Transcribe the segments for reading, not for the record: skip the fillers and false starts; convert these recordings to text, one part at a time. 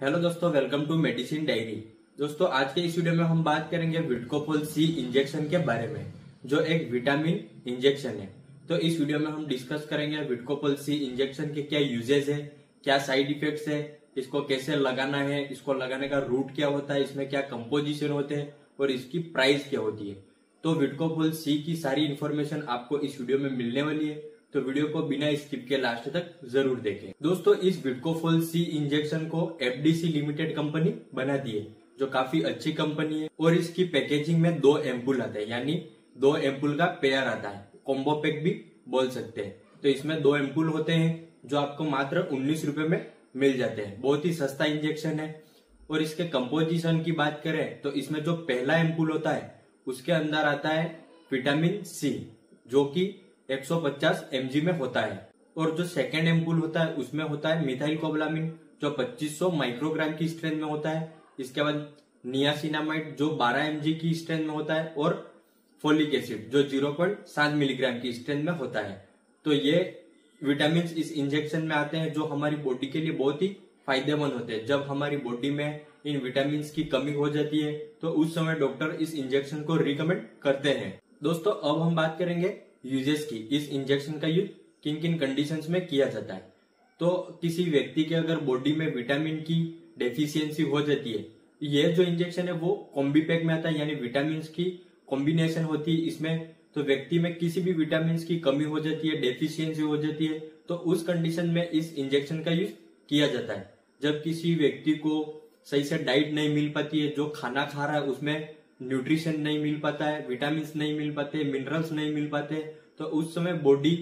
Hello दोस्तों, welcome to medicine diary. दोस्तों, आज के इस वीडियो में हम बात करेंगे विडकोपोल सी इंजेक्शन के बारे में, जो एक विटामिन इंजेक्शन है। तो इस वीडियो में हम डिस्कस करेंगे विडकोपोल सी इंजेक्शन के क्या यूजेज है, क्या साइड इफेक्ट्स है, इसको कैसे लगाना है, इसको लगाने का रूट क्या होता है, इसमें क्या कंपोजिशन होते हैं और इसकी प्राइस क्या होती है। तो विडकोपोल सी की सारी इन्फॉर्मेशन आपको इस वीडियो में मिलने वाली है, तो वीडियो को बिना स्किप के लास्ट तक जरूर देखें। दोस्तों, इस विडकोपोल सी इंजेक्शन को एफडीसी लिमिटेड कंपनी बनाती है, जो काफी अच्छी कंपनी है। और इसकी पैकेजिंग में 2 एम्पुल आता है, यानी 2 एम्पुल का पेयर आता है, कॉम्बो पैक भी बोल सकते हैं। तो इसमें 2 एम्पुल होते हैं, जो आपको मात्र 19 रुपए में मिल जाते हैं। बहुत ही सस्ता इंजेक्शन है। और इसके कंपोजिशन की बात करें तो इसमें जो पहला एम्पुल होता है उसके अंदर आता है विटामिन सी, जो कि 150 mg में होता है। और जो सेकेंड एम्पुल होता है उसमें होता है मिथाइल कोबालामिन, जो 2500 माइक्रोग्राम की स्ट्रेंथ में होता है। इसके बाद नियासिनामाइड, जो 12 mg की स्ट्रेंथ में होता है। और फोलिक एसिड, जो 0.7 मिलीग्राम की स्ट्रेंथ में होता है। तो ये विटामिन इस इंजेक्शन में आते हैं, जो हमारी बॉडी के लिए बहुत ही फायदेमंद होते हैं। जब हमारी बॉडी में इन विटामिन की कमी हो जाती है तो उस समय डॉक्टर इस इंजेक्शन को रिकमेंड करते हैं। दोस्तों, अब हम बात करेंगे यूजेस की। इस इंजेक्शन का यूज किन किन कंडीशंस में किया जाता है। तो किसी व्यक्ति के अगर बॉडी में विटामिन की डेफिशिएंसी हो जाती है, ये जो इंजेक्शन है वो कॉम्बी पैक में आता है, यानी विटामिन की कॉम्बिनेशन होती है इसमें। तो व्यक्ति में किसी भी विटामिन की कमी हो जाती है, डेफिशिएंसी हो जाती है, तो उस कंडीशन में इस इंजेक्शन का यूज किया जाता है। जब किसी व्यक्ति को सही से डाइट नहीं मिल पाती है, जो खाना खा रहा है उसमें न्यूट्रिशन नहीं मिल पाता है, विटामिन नहीं मिल पाते, मिनरल्स नहीं मिल पाते, तो उस समय बॉडी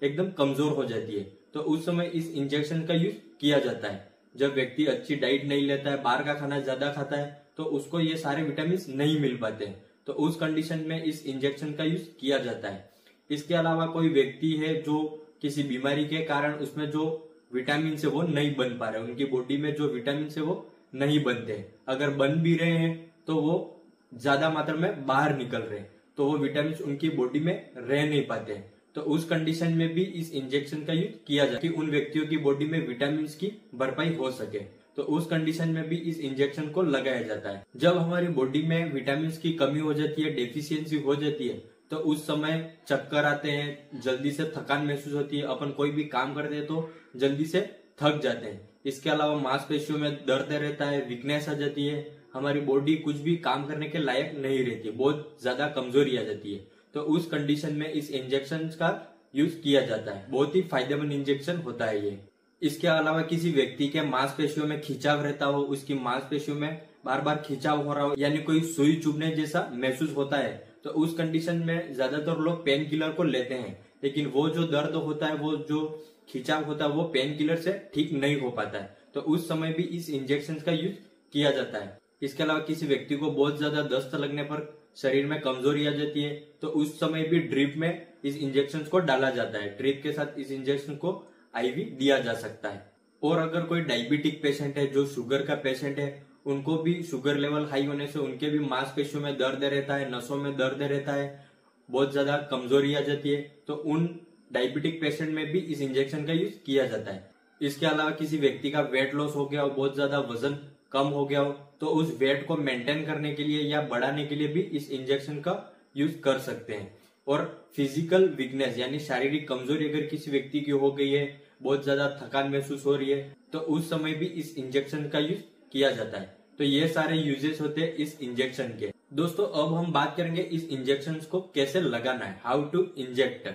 एकदम कमजोर हो जाती है। तो उस समय इस इंजेक्शन का यूज किया जाता है। जब व्यक्ति अच्छी डाइट नहीं लेता है, बाहर का खाना ज्यादा खाता है, तो उसको ये सारे विटामिन नहीं मिल पाते हैं। तो उस कंडीशन में इस इंजेक्शन का यूज किया जाता है। इसके अलावा कोई व्यक्ति है जो किसी बीमारी के कारण उसमें जो विटामिन से वो नहीं बन पा रहे, उनकी बॉडी में जो विटामिन से वो नहीं बनते, अगर बन भी रहे हैं तो वो ज्यादा मात्रा में बाहर निकल रहे हैं, तो वो विटामिन उनकी बॉडी में रह नहीं पाते। तो उस कंडीशन में भी इस इंजेक्शन का यूज किया जाए कि उन व्यक्तियों की बॉडी में विटामिन की भरपाई हो सके। तो उस कंडीशन में भी इस इंजेक्शन को लगाया जाता है। जब हमारी बॉडी में विटामिन की कमी हो जाती है, डेफिशिएंसी हो जाती है, तो उस समय चक्कर आते हैं, जल्दी से थकान महसूस होती है, अपन कोई भी काम करते हैं तो जल्दी से थक जाते हैं। इसके अलावा मांसपेशियों में दर्द रहता है, वीकनेस आ जाती है, हमारी बॉडी कुछ भी काम करने के लायक नहीं रहती, बहुत ज्यादा कमजोरी आ जाती है। तो उस कंडीशन में इस इंजेक्शन का यूज किया जाता है। बहुत ही फायदेमंद इंजेक्शन होता है ये। इसके अलावा किसी व्यक्ति के मांसपेशियों में खिंचाव रहता हो, उसकी मांसपेशियों में बार बार खिंचाव हो रहा हो, यानी कोई सुई चुभने जैसा महसूस होता है, तो उस कंडीशन में ज्यादातर लोग पेन किलर को लेते हैं। लेकिन वो जो दर्द होता है, वो जो खिंचाव होता है, वो पेन किलर से ठीक नहीं हो पाता है। तो उस समय भी इस इंजेक्शन का यूज किया जाता है। इसके अलावा किसी व्यक्ति को बहुत ज्यादा दस्त लगने पर शरीर में कमजोरी आ जाती है, तो उस समय भी ड्रिप में इस इंजेक्शन को डाला जाता है। ड्रिप के साथ इस इंजेक्शन को आईवी दिया जा सकता है। और अगर कोई डायबिटिक पेशेंट है, जो शुगर का पेशेंट है, उनको भी शुगर लेवल हाई होने से उनके भी मांसपेशियों में दर्द रहता है, नसों में दर्द रहता है, बहुत ज्यादा कमजोरी आ जाती है, तो उन डायबिटिक पेशेंट में भी इस इंजेक्शन का यूज किया जाता है। इसके अलावा किसी व्यक्ति का वेट लॉस हो गया हो, बहुत ज्यादा वजन कम हो गया हो, तो उस वेट को मेंटेन करने के लिए या बढ़ाने के लिए भी इस इंजेक्शन का यूज कर सकते हैं। और फिजिकल वीकनेस, यानी शारीरिक कमजोरी अगर किसी व्यक्ति की हो गई है, बहुत ज्यादा थकान महसूस हो रही है, तो उस समय भी इस इंजेक्शन का यूज किया जाता है। तो ये सारे यूजेस होते हैं इस इंजेक्शन के। दोस्तों, अब हम बात करेंगे इस इंजेक्शन को कैसे लगाना है, हाउ टू इंजेक्ट।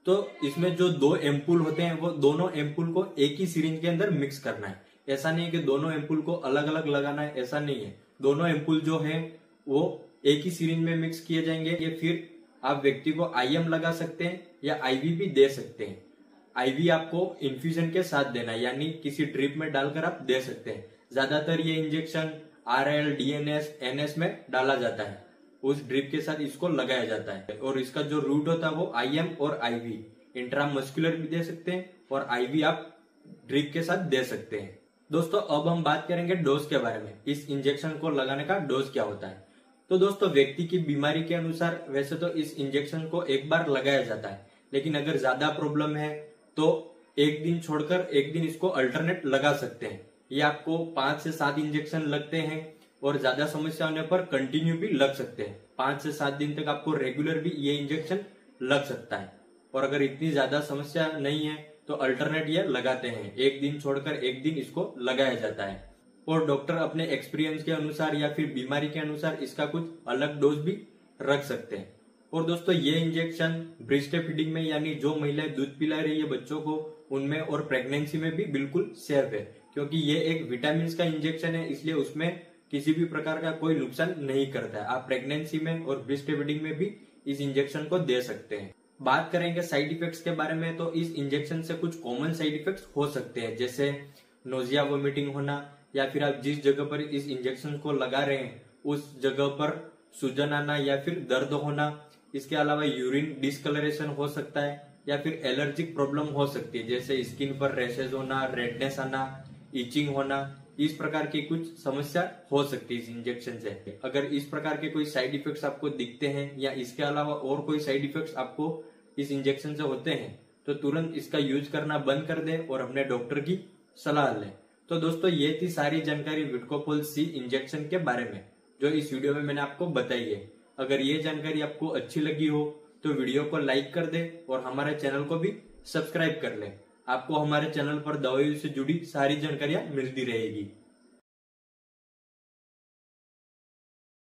तो इसमें जो 2 एम्पुल होते हैं, वो दोनों एम्पुल को एक ही सिरिंज के अंदर मिक्स करना है। ऐसा नहीं है कि दोनों एम्पुल को अलग अलग लगाना है, ऐसा नहीं है। दोनों एम्पुल जो है वो एक ही सिरिंज में मिक्स किए जाएंगे। ये फिर आप व्यक्ति को आईएम लगा सकते हैं या आईवी भी दे सकते हैं। आईवी आपको इन्फ्यूजन के साथ देना है, यानी किसी ड्रिप में डालकर आप दे सकते हैं। ज्यादातर ये इंजेक्शन आरएल, डीएनएस, एनएस में डाला जाता है, उस ड्रिप के साथ इसको लगाया जाता है। और इसका जो रूट होता है वो आईएम और आईवी, इंट्रामस्कुलर भी दे सकते हैं और आईवी आप ड्रिप के साथ दे सकते हैं। दोस्तों, अब हम बात करेंगे डोज के बारे में। इस इंजेक्शन को लगाने का डोज क्या होता है। तो दोस्तों, व्यक्ति की बीमारी के अनुसार वैसे तो इस इंजेक्शन को एक बार लगाया जाता है, लेकिन अगर ज्यादा प्रॉब्लम है तो एक दिन छोड़कर एक दिन इसको अल्टरनेट लगा सकते हैं। ये आपको 5 से 7 इंजेक्शन लगते हैं और ज्यादा समस्या होने पर कंटिन्यू भी लग सकते हैं। 5 से 7 दिन तक आपको रेगुलर भी ये इंजेक्शन लग सकता है। और अगर इतनी ज्यादा समस्या नहीं है तो अल्टरनेट ये लगाते हैं, एक दिन छोड़कर एक दिन इसको लगाया जाता है। और डॉक्टर अपने एक्सपीरियंस के अनुसार या फिर बीमारी के अनुसार इसका कुछ अलग डोज भी रख सकते हैं। और दोस्तों ये इंजेक्शन ब्रेस्ट फीडिंग में यानी जो महिलाएं दूध पिला रही है बच्चों को उनमें और प्रेगनेंसी में भी बिल्कुल सेफ है, क्योंकि ये एक विटामिन का इंजेक्शन है, इसलिए उसमें किसी भी प्रकार का कोई नुकसान नहीं करता है। आप प्रेगनेंसी में और ब्रेस्ट फीडिंग में भी इस इंजेक्शन को दे सकते हैं। बात करेंगे साइड इफेक्ट्स के बारे में, तो इस इंजेक्शन से कुछ कॉमन साइड इफेक्ट्स हो सकते हैं, जैसे नोजिया, वोमिटिंग होना, या फिर आप जिस जगह पर इस इंजेक्शन को लगा रहे हैं उस जगह पर सूजन आना या फिर दर्द होना। इसके अलावा यूरिन डिस्कलरेशन हो सकता है या फिर एलर्जिक प्रॉब्लम हो सकती है, जैसे स्किन पर रैशेज होना, रेडनेस आना, इचिंग होना। इस प्रकार की कुछ समस्या हो सकती है इस इंजेक्शन से। अगर इस प्रकार के कोई साइड इफेक्ट्स आपको दिखते हैं या इसके अलावा और कोई साइड इफेक्ट्स आपको इस इंजेक्शन से होते हैं तो तुरंत इसका यूज करना बंद कर दें और अपने डॉक्टर की सलाह लें। तो दोस्तों ये थी सारी जानकारी विडकोपोल सी इंजेक्शन के बारे में जो इस वीडियो में मैंने आपको बताई है। अगर ये जानकारी आपको अच्छी लगी हो तो वीडियो को लाइक कर दे और हमारे चैनल को भी सब्सक्राइब कर ले। आपको हमारे चैनल पर दवाइयों से जुड़ी सारी जानकारियां मिलती रहेगी।